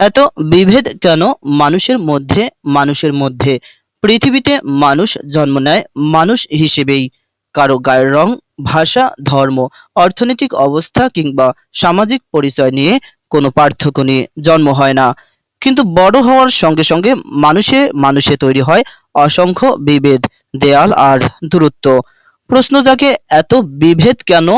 এত বিভেদ কেন মানুষের মধ্যে? পৃথিবীতে মানুষ জন্ম নেয় মানুষ হিসেবেই। কারো গায়ের রং, ভাষা, ধর্ম, অর্থনৈতিক অবস্থা কিংবা সামাজিক পরিচয় নিয়ে কোনো পার্থক্য নিয়ে জন্ম হয় না। কিন্তু বড় হওয়ার সঙ্গে সঙ্গে মানুষে তৈরি হয় অসংখ্য বিভেদ, দেয়াল আর দূরত্ব। প্রশ্ন জাগে, এত বিভেদ কেন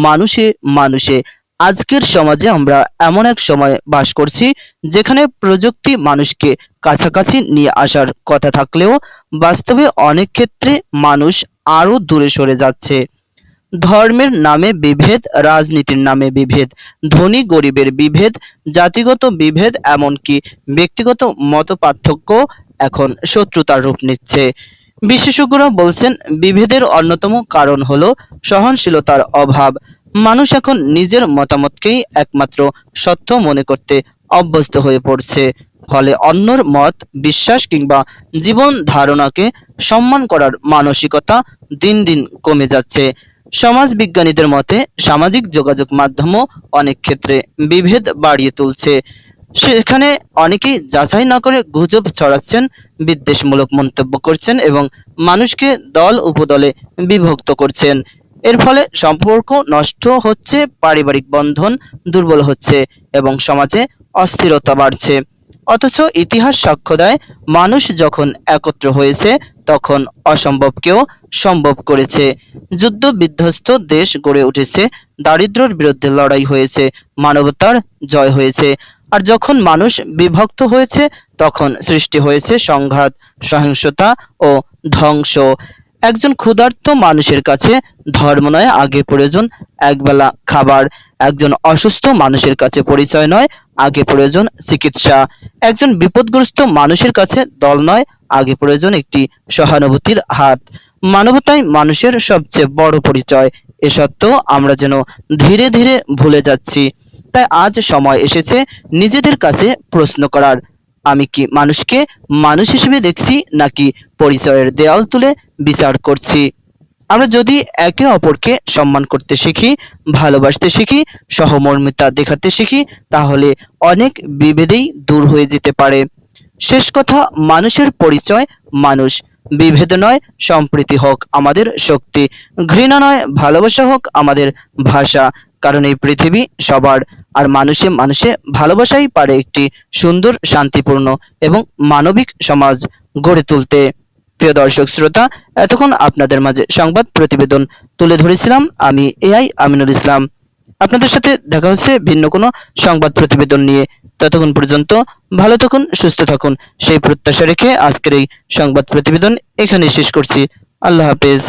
মানুষে মানুষে? আজকের সমাজে আমরা এমন এক সময় বাস করছি যেখানে প্রযুক্তি মানুষকে কাছাকাছি নিয়ে আসার কথা থাকলেও বাস্তবে অনেক ক্ষেত্রে মানুষ আরো দূরে সরে যাচ্ছে। ধর্মের নামে বিভেদ, রাজনীতির নামে বিভেদ, ধনী গরিবের বিভেদ, জাতিগত বিভেদ, এমনকি ব্যক্তিগত মতপার্থক্য এখন শত্রুতার রূপ নিচ্ছে। বিশেষজ্ঞরা বলছেন, বিভেদের অন্যতম কারণ হলো সহনশীলতার অভাব। মানুষ এখন নিজের মতামতকেই একমাত্র সত্য মনে করতে অভ্যস্ত হয়ে পড়ছে। ফলে অন্যর মত, বিশ্বাস কিংবা জীবন ধারণাকে সম্মান করার মানসিকতা দিন দিন কমে যাচ্ছে। সমাজ বিজ্ঞানীদের মতে সামাজিক যোগাযোগ মাধ্যমও অনেক ক্ষেত্রে বিভেদ বাড়িয়ে তুলছে। সেখানে অনেকেই যাচাই না করে গুজব ছড়াচ্ছেন, বিদ্বেষমূলক মন্তব্য করছেন এবং মানুষকে দল উপদলে বিভক্ত করছেন। এর ফলে সম্পর্ক নষ্ট হচ্ছে, পারিবারিক বন্ধন দুর্বল হচ্ছে এবং সমাজে অস্থিরতা বাড়ছে। অথচ ইতিহাস সাক্ষ্য দেয়, মানুষ যখন একত্র হয়েছে তখন অসম্ভবকেও সম্ভব করেছে। যুদ্ধ বিধ্বস্ত দেশ গড়ে উঠেছে, দারিদ্র্যের বিরুদ্ধে লড়াই হয়েছে, মানবতার জয় হয়েছে। আর যখন মানুষ বিভক্ত হয়েছে তখন সৃষ্টি হয়েছে সংঘাত, সহিংসতা ও ধ্বংস। একজন ক্ষুধার্ত মানুষের কাছে ধর্ম নয় আগে প্রয়োজন একবেলা খাবার। একজন অসুস্থ মানুষের কাছে পরিচয় নয়, আগে প্রয়োজন চিকিৎসা। একজন বিপদগ্রস্ত মানুষের কাছে দল নয়, আগে প্রয়োজন একটি সহানুভূতির হাত। মানবতাই মানুষের সবচেয়ে বড় পরিচয়। এ সত্ত্বেও আমরা যেন ধীরে ধীরে ভুলে যাচ্ছি। তাই আজ সময় এসেছে নিজেদের কাছে প্রশ্ন করার, আমি কি মানুষকে মানুষ হিসেবে দেখছি নাকি পরিচয়ের দেয়াল তুলে বিচার করছি? আমরা যদি একে অপরকে সম্মান করতে শিখি, ভালোবাসতে শিখি, সহমর্মিতা দেখাতে শিখি, তাহলে অনেক বিভেদই দূর হয়ে যেতে পারে। শেষ কথা, মানুষের পরিচয় মানুষ। বিভেদ নয়, সম্প্রীতি হোক আমাদের শক্তি। ঘৃণা নয়, ভালোবাসা হোক আমাদের ভাষা। কারণ এই পৃথিবী সবার, আর মানুষে মানুষে ভালোবাসাই পারে একটি সুন্দর, শান্তিপূর্ণ এবং মানবিক সমাজ গড়ে তুলতে। প্রিয় দর্শক শ্রোতা, এতক্ষণ আপনাদের মাঝে সংবাদ প্রতিবেদন তুলে ধরেছিলাম আমি এআই আমিনুল ইসলাম। আপনাদের সাথে দেখা হচ্ছে ভিন্ন কোনো সংবাদ প্রতিবেদন নিয়ে। ততক্ষণ পর্যন্ত ভালো থাকুন, সুস্থ থাকুন, সেই প্রত্যাশা রেখে আজকের এই সংবাদ প্রতিবেদন এখানে শেষ করছি। আল্লাহ হাফেজ।